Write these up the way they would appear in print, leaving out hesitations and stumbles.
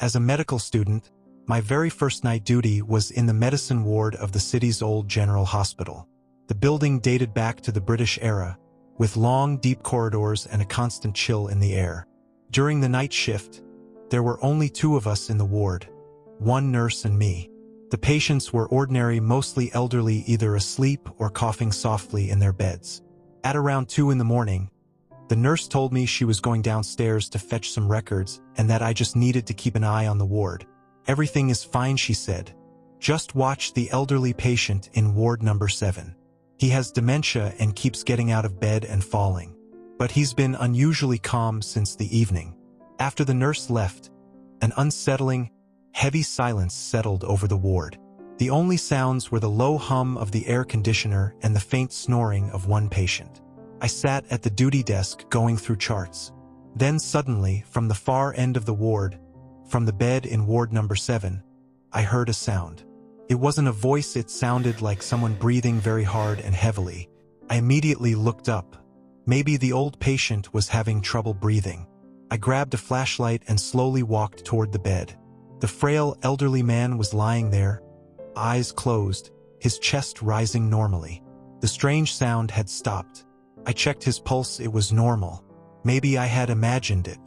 As a medical student, my very first night duty was in the medicine ward of the city's old general hospital. The building dated back to the British era, with long, deep corridors and a constant chill in the air. During the night shift, there were only 2 of us in the ward, one nurse and me. The patients were ordinary, mostly elderly, either asleep or coughing softly in their beds. At around 2 in the morning, the nurse told me she was going downstairs to fetch some records and that I just needed to keep an eye on the ward. "Everything is fine," she said. "Just watch the elderly patient in ward number 7. He has dementia and keeps getting out of bed and falling. But he's been unusually calm since the evening." After the nurse left, an unsettling, heavy silence settled over the ward. The only sounds were the low hum of the air conditioner and the faint snoring of one patient. I sat at the duty desk going through charts. Then suddenly, from the far end of the ward, from the bed in ward number 7, I heard a sound. It wasn't a voice, it sounded like someone breathing very hard and heavily. I immediately looked up. Maybe the old patient was having trouble breathing. I grabbed a flashlight and slowly walked toward the bed. The frail, elderly man was lying there, eyes closed, his chest rising normally. The strange sound had stopped. I checked his pulse, it was normal. Maybe I had imagined it.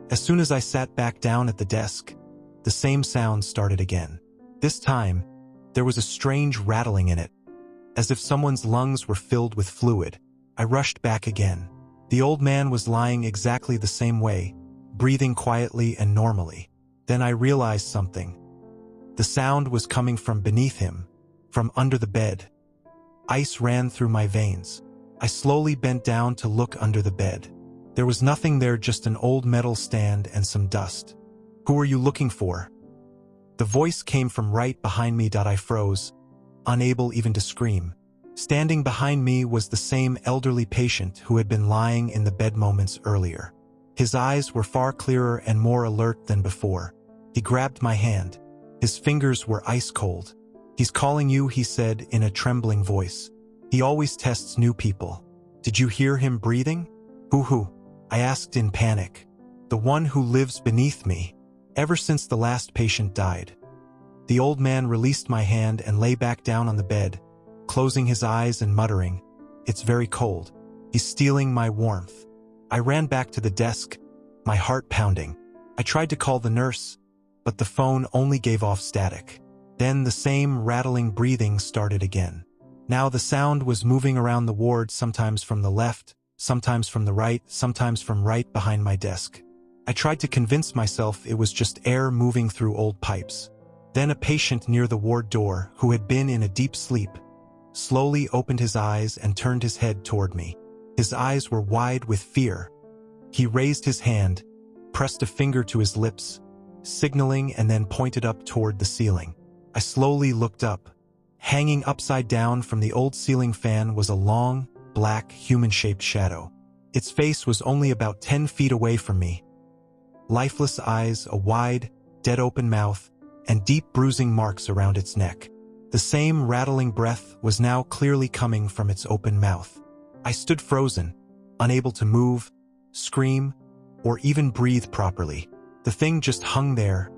As soon as I sat back down at the desk, the same sound started again. This time, there was a strange rattling in it, as if someone's lungs were filled with fluid. I rushed back again. The old man was lying exactly the same way, breathing quietly and normally. Then I realized something. The sound was coming from beneath him, from under the bed. Ice ran through my veins. I slowly bent down to look under the bed. There was nothing there, just an old metal stand and some dust. "Who are you looking for?" The voice came from right behind me. I froze, unable even to scream. Standing behind me was the same elderly patient who had been lying in the bed moments earlier. His eyes were far clearer and more alert than before. He grabbed my hand. His fingers were ice cold. "He's calling you," he said in a trembling voice. "He always tests new people. Did you hear him breathing?" Who? I asked in panic. "The one who lives beneath me, ever since the last patient died." The old man released my hand and lay back down on the bed, closing his eyes and muttering, "It's very cold. He's stealing my warmth." I ran back to the desk, my heart pounding. I tried to call the nurse, but the phone only gave off static. Then the same rattling breathing started again. Now the sound was moving around the ward, sometimes from the left, sometimes from the right, sometimes from right behind my desk. I tried to convince myself it was just air moving through old pipes. Then a patient near the ward door, who had been in a deep sleep, slowly opened his eyes and turned his head toward me. His eyes were wide with fear. He raised his hand, pressed a finger to his lips, signaling, and then pointed up toward the ceiling. I slowly looked up. Hanging upside down from the old ceiling fan was a long, black, human-shaped shadow. Its face was only about 10 feet away from me. Lifeless eyes, a wide, dead-open mouth, and deep bruising marks around its neck. The same rattling breath was now clearly coming from its open mouth. I stood frozen, unable to move, scream, or even breathe properly. The thing just hung there,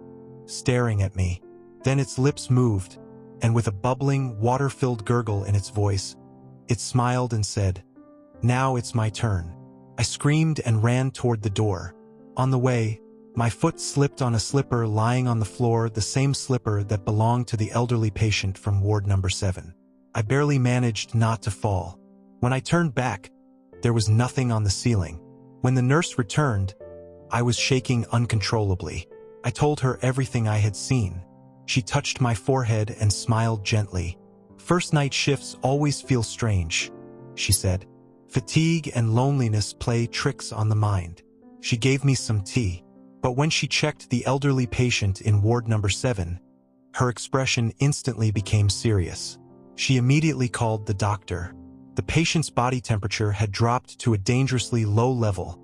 staring at me. Then its lips moved, and with a bubbling, water-filled gurgle in its voice, it smiled and said, "Now it's my turn." I screamed and ran toward the door. On the way, my foot slipped on a slipper lying on the floor, the same slipper that belonged to the elderly patient from ward number 7. I barely managed not to fall. When I turned back, there was nothing on the ceiling. When the nurse returned, I was shaking uncontrollably. I told her everything I had seen. She touched my forehead and smiled gently. "First night shifts always feel strange," she said. "Fatigue and loneliness play tricks on the mind." She gave me some tea. But when she checked the elderly patient in ward number 7, her expression instantly became serious. She immediately called the doctor. The patient's body temperature had dropped to a dangerously low level,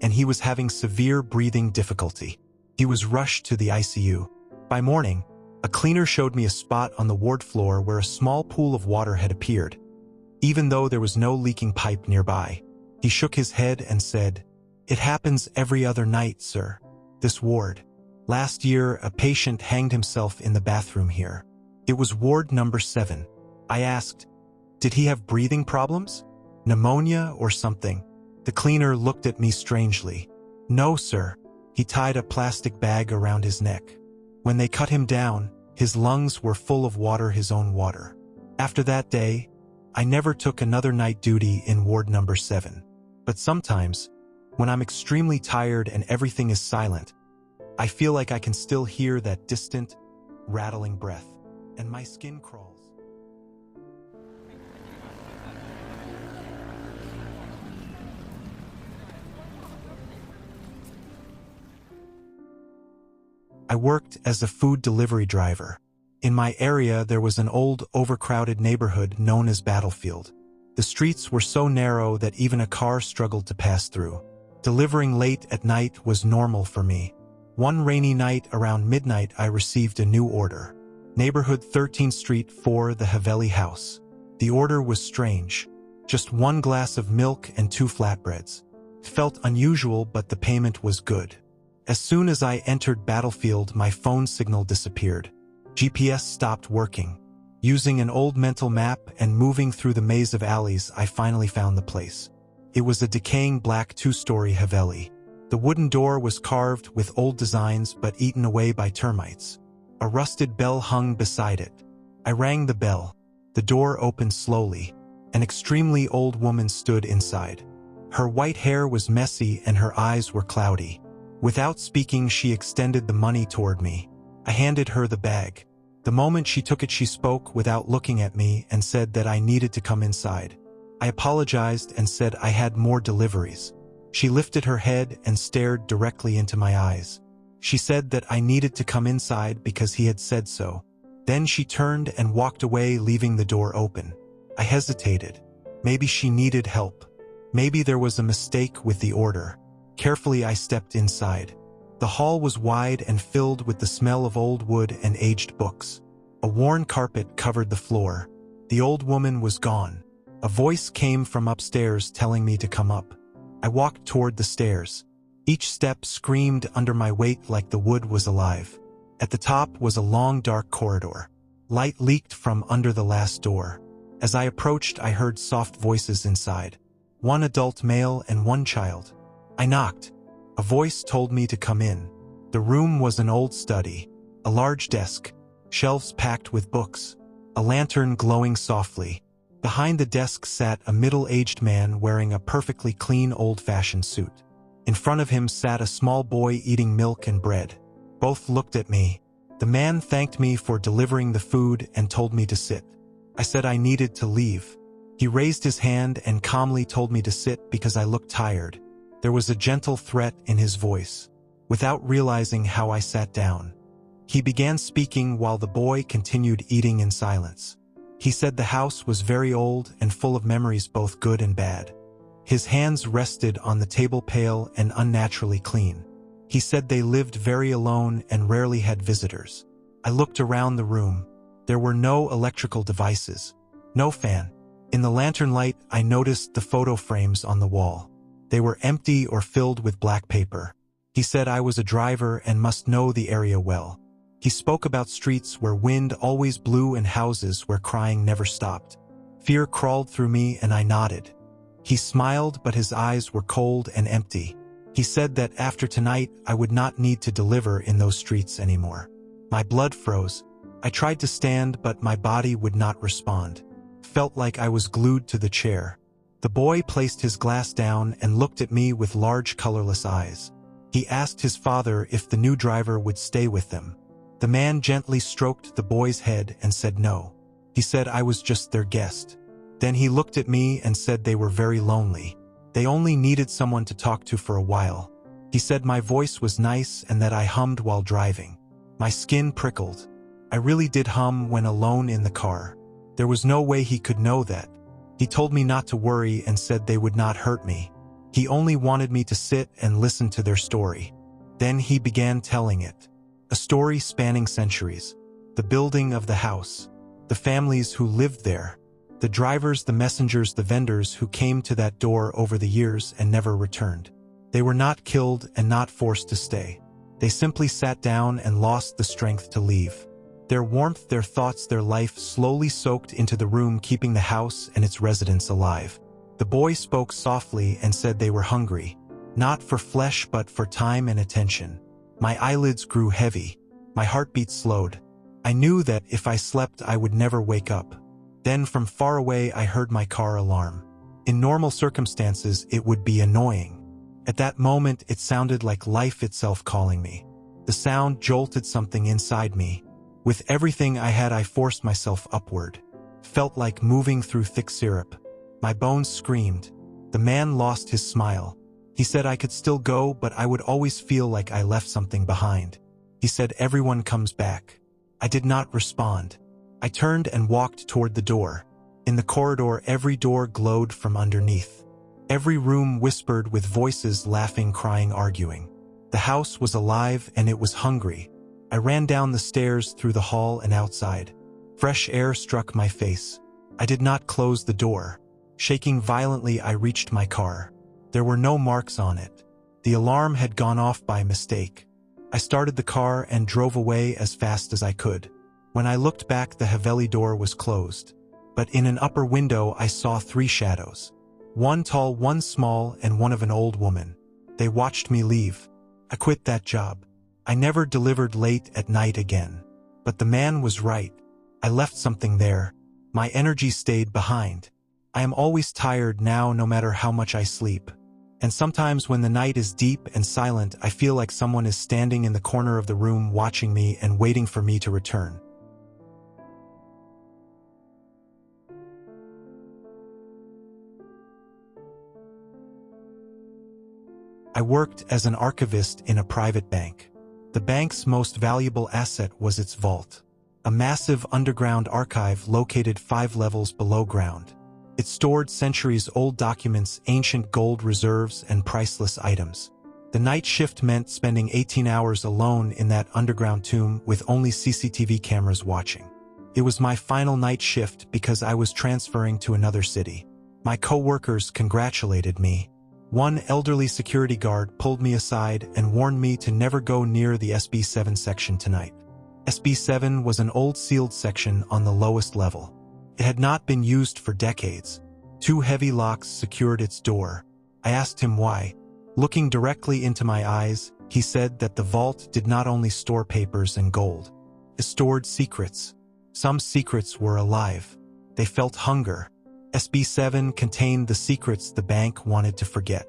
and he was having severe breathing difficulty. He was rushed to the ICU. By morning, a cleaner showed me a spot on the ward floor where a small pool of water had appeared, even though there was no leaking pipe nearby. He shook his head and said, "It happens every other night, sir. This ward, Last year, a patient hanged himself in the bathroom here. It was ward number 7. I asked, did he have breathing problems? Pneumonia or something? The cleaner looked at me strangely. No, sir. He tied a plastic bag around his neck. When they cut him down, his lungs were full of water, his own water. After that day, I never took another night duty in ward number 7. But sometimes, when I'm extremely tired and everything is silent, I feel like I can still hear that distant, rattling breath, and my skin crawls. I worked as a food delivery driver. In my area, there was an old, overcrowded neighborhood known as Battlefield. The streets were so narrow that even a car struggled to pass through. Delivering late at night was normal for me. One rainy night around midnight, I received a new order. Neighborhood 13th Street 4, the Haveli House. The order was strange. Just 1 glass of milk and 2 flatbreads. It felt unusual, but the payment was good. As soon as I entered Battlefield, my phone signal disappeared. GPS stopped working. Using an old mental map and moving through the maze of alleys, I finally found the place. It was a decaying black 2-story Haveli. The wooden door was carved with old designs but eaten away by termites. A rusted bell hung beside it. I rang the bell. The door opened slowly. An extremely old woman stood inside. Her white hair was messy and her eyes were cloudy. Without speaking, she extended the money toward me. I handed her the bag. The moment she took it, she spoke without looking at me and said that I needed to come inside. I apologized and said I had more deliveries. She lifted her head and stared directly into my eyes. She said that I needed to come inside because he had said so. Then she turned and walked away, leaving the door open. I hesitated. Maybe she needed help. Maybe there was a mistake with the order. Carefully, I stepped inside. The hall was wide and filled with the smell of old wood and aged books. A worn carpet covered the floor. The old woman was gone. A voice came from upstairs telling me to come up. I walked toward the stairs. Each step screamed under my weight like the wood was alive. At the top was a long dark corridor. Light leaked from under the last door. As I approached, I heard soft voices inside. 1 adult male and 1 child. I knocked. A voice told me to come in. The room was an old study. A large desk. Shelves packed with books. A lantern glowing softly. Behind the desk sat a middle-aged man wearing a perfectly clean old-fashioned suit. In front of him sat a small boy eating milk and bread. Both looked at me. The man thanked me for delivering the food and told me to sit. I said I needed to leave. He raised his hand and calmly told me to sit because I looked tired. There was a gentle threat in his voice. Without realizing how, I sat down. He began speaking while the boy continued eating in silence. He said the house was very old and full of memories, both good and bad. His hands rested on the table, pale and unnaturally clean. He said they lived very alone and rarely had visitors. I looked around the room. There were no electrical devices. No fan. In the lantern light, I noticed the photo frames on the wall. They were empty or filled with black paper. He said I was a driver and must know the area well. He spoke about streets where wind always blew and houses where crying never stopped. Fear crawled through me and I nodded. He smiled, but his eyes were cold and empty. He said that after tonight, I would not need to deliver in those streets anymore. My blood froze. I tried to stand, but my body would not respond. Felt like I was glued to the chair. The boy placed his glass down and looked at me with large, colorless eyes. He asked his father if the new driver would stay with them. The man gently stroked the boy's head and said no. He said I was just their guest. Then he looked at me and said they were very lonely. They only needed someone to talk to for a while. He said my voice was nice and that I hummed while driving. My skin prickled. I really did hum when alone in the car. There was no way he could know that. He told me not to worry and said they would not hurt me. He only wanted me to sit and listen to their story. Then he began telling it. A story spanning centuries. The building of the house. The families who lived there. The drivers, the messengers, the vendors who came to that door over the years and never returned. They were not killed and not forced to stay. They simply sat down and lost the strength to leave. Their warmth, their thoughts, their life slowly soaked into the room, keeping the house and its residents alive. The boy spoke softly and said they were hungry, not for flesh but for time and attention. My eyelids grew heavy. My heartbeat slowed. I knew that if I slept I would never wake up. Then from far away I heard my car alarm. In normal circumstances it would be annoying. At that moment it sounded like life itself calling me. The sound jolted something inside me. With everything I had I forced myself upward. Felt like moving through thick syrup. My bones screamed. The man lost his smile. He said I could still go, but I would always feel like I left something behind. He said everyone comes back. I did not respond. I turned and walked toward the door. In the corridor every door glowed from underneath. Every room whispered with voices, laughing, crying, arguing. The house was alive and it was hungry. I ran down the stairs, through the hall and outside. Fresh air struck my face. I did not close the door. Shaking violently I reached my car. There were no marks on it. The alarm had gone off by mistake. I started the car and drove away as fast as I could. When I looked back the Haveli door was closed. But in an upper window I saw 3 shadows. One tall, one small, and one of an old woman. They watched me leave. I quit that job. I never delivered late at night again. But the man was right. I left something there. My energy stayed behind. I am always tired now, no matter how much I sleep. And sometimes when the night is deep and silent, I feel like someone is standing in the corner of the room watching me and waiting for me to return. I worked as an archivist in a private bank. The bank's most valuable asset was its vault, a massive underground archive located 5 levels below ground. It stored centuries-old documents, ancient gold reserves, and priceless items. The night shift meant spending 18 hours alone in that underground tomb with only CCTV cameras watching. It was my final night shift because I was transferring to another city. My co-workers congratulated me. One elderly security guard pulled me aside and warned me to never go near the SB7 section tonight. SB7 was an old sealed section on the lowest level. It had not been used for decades. 2 heavy locks secured its door. I asked him why. Looking directly into my eyes, he said that the vault did not only store papers and gold. It stored secrets. Some secrets were alive. They felt hunger. SB7 contained the secrets the bank wanted to forget.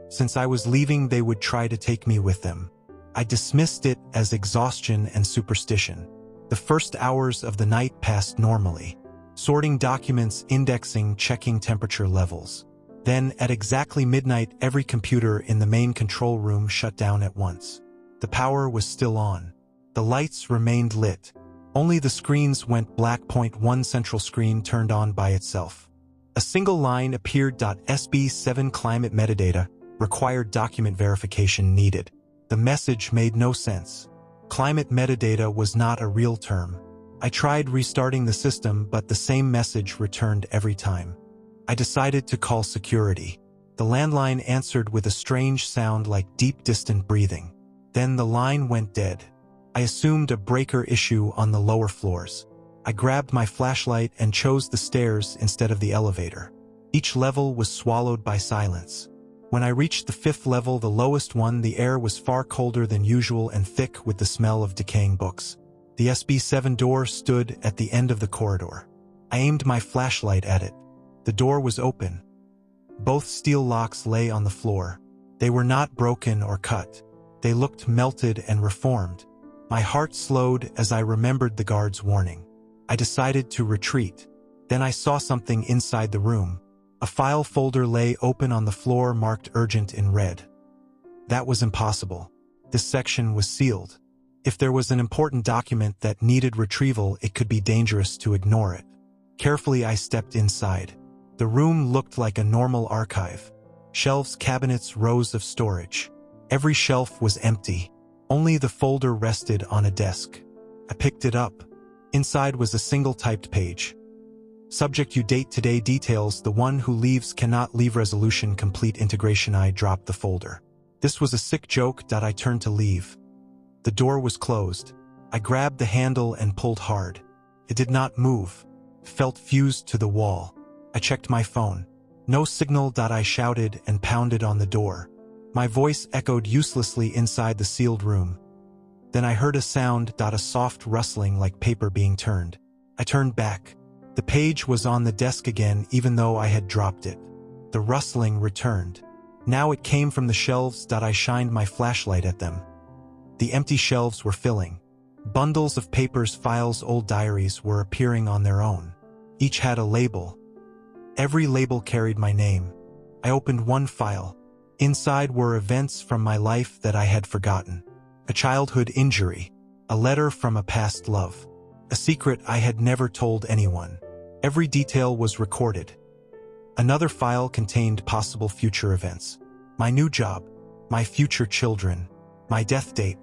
Since I was leaving, they would try to take me with them. I dismissed it as exhaustion and superstition. The first hours of the night passed normally. Sorting documents, indexing, checking temperature levels. Then, at exactly midnight, every computer in the main control room shut down at once. The power was still on. The lights remained lit. Only the screens went black. One central screen turned on by itself. A single line appeared. SB7 climate metadata, required document verification needed. The message made no sense. Climate metadata was not a real term. I tried restarting the system, but the same message returned every time. I decided to call security. The landline answered with a strange sound like deep, distant breathing. Then the line went dead. I assumed a breaker issue on the lower floors. I grabbed my flashlight and chose the stairs instead of the elevator. Each level was swallowed by silence. When I reached the 5th level, the lowest one, the air was far colder than usual and thick with the smell of decaying books. The SB7 door stood at the end of the corridor. I aimed my flashlight at it. The door was open. Both steel locks lay on the floor. They were not broken or cut. They looked melted and reformed. My heart slowed as I remembered the guard's warning. I decided to retreat. Then I saw something inside the room. A file folder lay open on the floor, marked urgent in red. That was impossible. This section was sealed. If there was an important document that needed retrieval, it could be dangerous to ignore it. Carefully, I stepped inside. The room looked like a normal archive. Shelves, cabinets, rows of storage. Every shelf was empty. Only the folder rested on a desk. I picked it up. Inside was a single typed page. Subject: you date today. Details: the one who leaves cannot leave. Resolution: complete integration. I dropped the folder. This was a sick joke. I turned to leave. The door was closed. I grabbed the handle and pulled hard. It did not move. Felt fused to the wall. I checked my phone. No signal. I shouted and pounded on the door. My voice echoed uselessly inside the sealed room. Then I heard a sound. A soft rustling like paper being turned. I turned back. The page was on the desk again, even though I had dropped it. The rustling returned. Now it came from the shelves. I shined my flashlight at them. The empty shelves were filling. Bundles of papers, files, old diaries were appearing on their own. Each had a label. Every label carried my name. I opened one file. Inside were events from my life that I had forgotten. A childhood injury. A letter from a past love. A secret I had never told anyone. Every detail was recorded. Another file contained possible future events. My new job. My future children. My death date.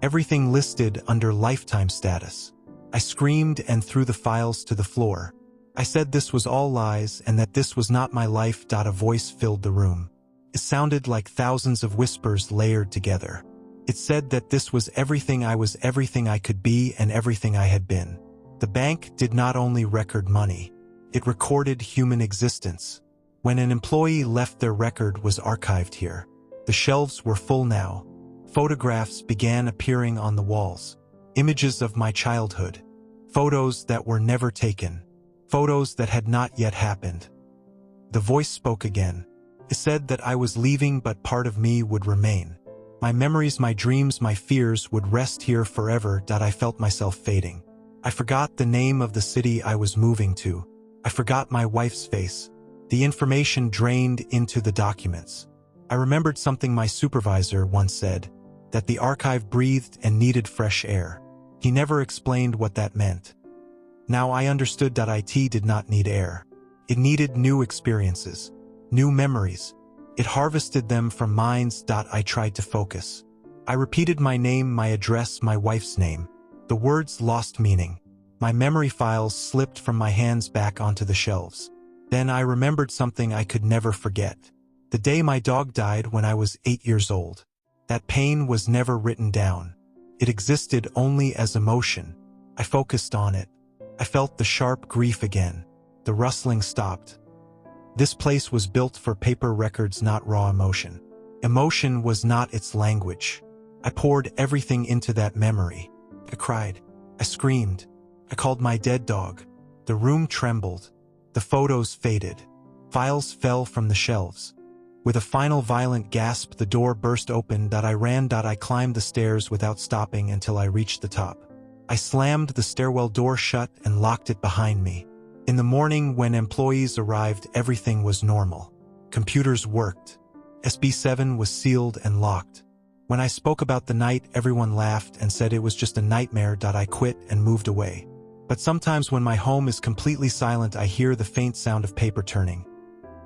Everything listed under lifetime status. I screamed and threw the files to the floor. I said this was all lies and that this was not my life. A voice filled the room. It sounded like thousands of whispers layered together. It said that this was everything I was, everything I could be, and everything I had been. The bank did not only record money, it recorded human existence. When an employee left, their record was archived here. The shelves were full now. Photographs began appearing on the walls. Images of my childhood. Photos that were never taken. Photos that had not yet happened. The voice spoke again. It said that I was leaving, but part of me would remain. My memories, my dreams, my fears would rest here forever. I felt myself fading. I forgot the name of the city I was moving to. I forgot my wife's face. The information drained into the documents. I remembered something my supervisor once said, that the archive breathed and needed fresh air. He never explained what that meant. Now I understood that IT did not need air. It needed new experiences, new memories. It harvested them from minds. I tried to focus. I repeated my name, my address, my wife's name. The words lost meaning. My memory files slipped from my hands back onto the shelves. Then I remembered something I could never forget. The day my dog died when I was 8 years old. That pain was never written down. It existed only as emotion. I focused on it. I felt the sharp grief again. The rustling stopped. This place was built for paper records, not raw emotion. Emotion was not its language. I poured everything into that memory. I cried. I screamed. I called my dead dog. The room trembled. The photos faded. Files fell from the shelves. With a final violent gasp, the door burst open. I ran. I climbed the stairs without stopping until I reached the top. I slammed the stairwell door shut and locked it behind me. In the morning, when employees arrived, everything was normal. Computers worked. SB7 was sealed and locked. When I spoke about the night, everyone laughed and said it was just a nightmare. I quit and moved away. But sometimes when my home is completely silent, I hear the faint sound of paper turning.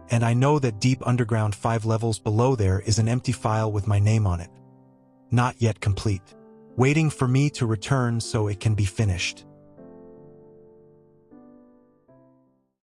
And I know that deep underground 5 levels below there is an empty file with my name on it. Not yet complete. Waiting for me to return so it can be finished.